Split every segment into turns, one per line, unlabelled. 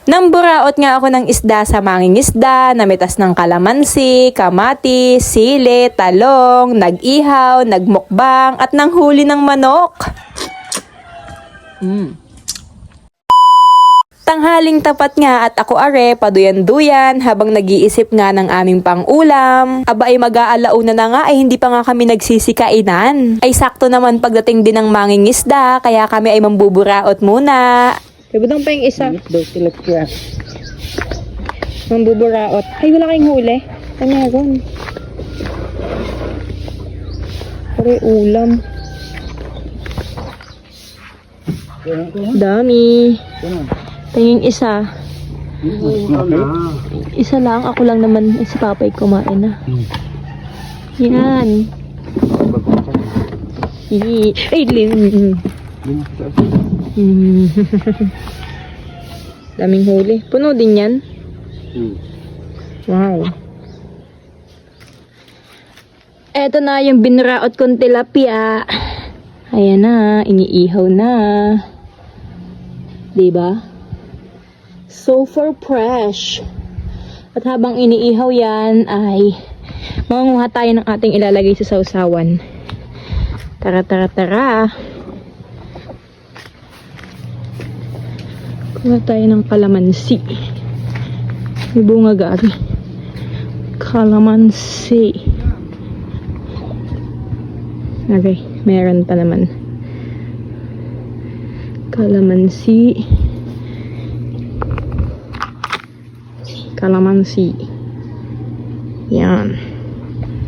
Namburaot nga ako ng isda sa mangingisda, namitas ng kalamansi, kamatis, sili, talong, nag-ihaw, nagmukbang, at nanghuli ng manok. Tanghaling tapat nga at ako are, paduyan-duyan habang nag-iisip nga ng aming pang-ulam. Aba ay mag-aalauna na nga ay hindi pa nga kami nagsisikainan. Ay sakto naman pagdating din ng mangingisda, kaya kami ay mambuburaot muna. Ibutang pa yung isa. Mambuburaot. Ay, wala kayong huli. Ay, meron. Pare, ulam. Dami. Tingin isa. Isa lang. Ako lang naman. Si Papay kumain na. Yan. Ay, daming huli. Puno din yan. Wow. Eto na yung binraot kong tilapia. Ayan na, iniihaw na. Diba? So for fresh. At habang iniihaw yan ay mangunguha tayo ng ating ilalagay sa sausawan. Tara, tara, tara. Kuha tayo ng kalamansi. May bunga gari. Kalamansi. Okay, meron pa naman. Kalamansi. Kalamansi. Yan.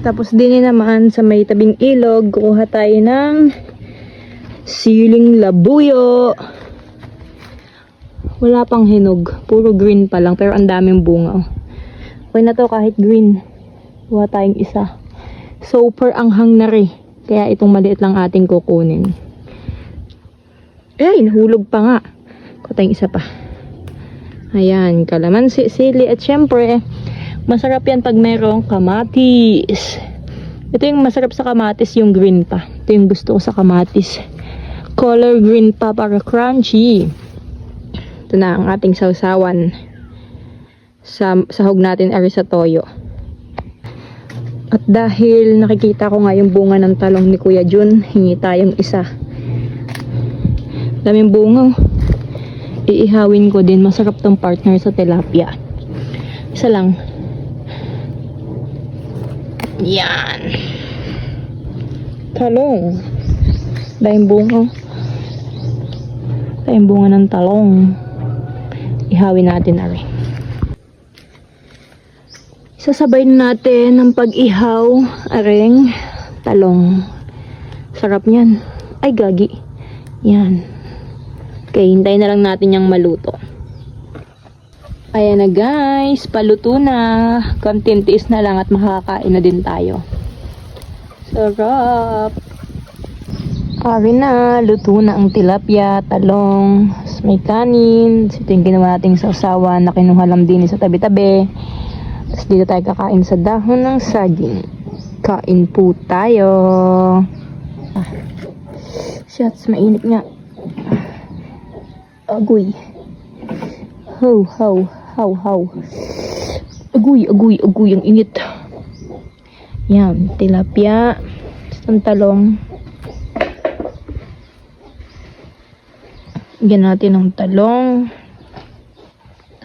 Tapos din naman sa may tabing ilog, kuha tayo ng siling labuyo. Wala pang hinog. Puro green pa lang. Pero ang daming bunga. Okay na to kahit green. Kuha tayong isa. Super anghang na rin. Kaya itong maliit lang ating kukunin. Ay, nahulog pa nga. Kuha tayong isa pa. Ayan. Kalamansi, sili. At syempre, masarap yan pag merong kamatis. Ito yung masarap sa kamatis, yung green pa. Ito yung gusto ko sa kamatis. Color green pa para crunchy. Ito na ang ating sausawan. Sahog natin ari sa toyo. At dahil nakikita ko nga yung bunga ng talong ni Kuya Jun, hingi tayong isa. Daming bunga. Iihawin ko din. Masarap tong partner sa tilapia. Isa lang. Yan. Talong. Daming bunga. Daming bunga ng talong. Ihawin natin na rin. Sasabay natin ng pag-ihaw areng talong. Sarap niyan. Ay, gagi. Yan. Okay, hintayin na lang natin yung maluto. Ayan na guys. Paluto na. Konting tiis na lang at makakain na din tayo. Sarap. Ari na, luto na ang tilapia, talong, may kanin. Ito yung ginawa nating sausawan na kinuha lang din sa tabi-tabi. Tapos dito tayo kakain sa dahon ng saging. Kain po tayo. Shots, mainit nga. Agoy. How, how, how, how. Agoy, agoy, agoy, ang init. Yan, tilapia. Ang talong. Lagyan natin ng talong.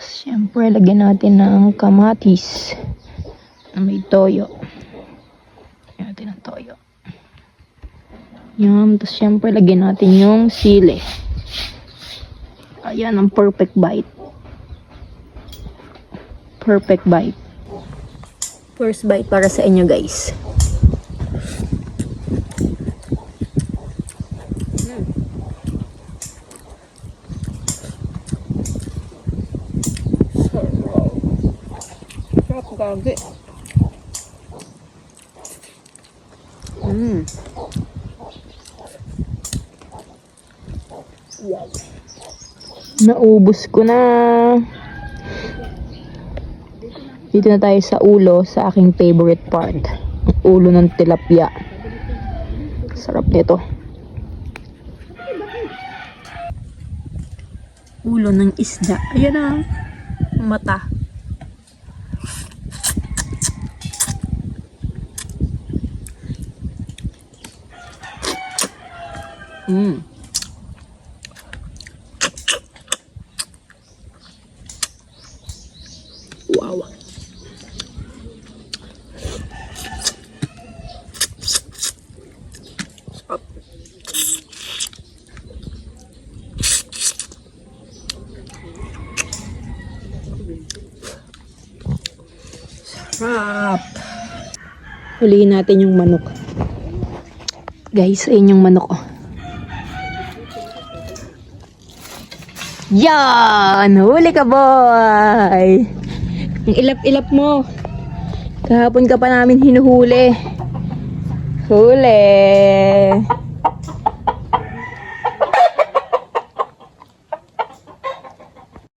Siyempre, lagyan natin ng kamatis na may toyo. Lagyan natin ng toyo. Yan. Tapos, siyempre, lagyan natin yung sili. Ayan, ang perfect bite. Perfect bite. First bite para sa inyo, guys. Gagi. Naubos ko na. Dito na tayo sa ulo, sa aking favorite part. Ulo ng tilapia. Sarap nito. Ulo ng isda. Ayan na. mata. Wow. Sarap. Sarap. Huliin natin yung manok. Guys, ayun yung manok. Yan! Huli ka, boy! Ang ilap-ilap mo. Kahapon ka pa namin hinuhuli. Huli!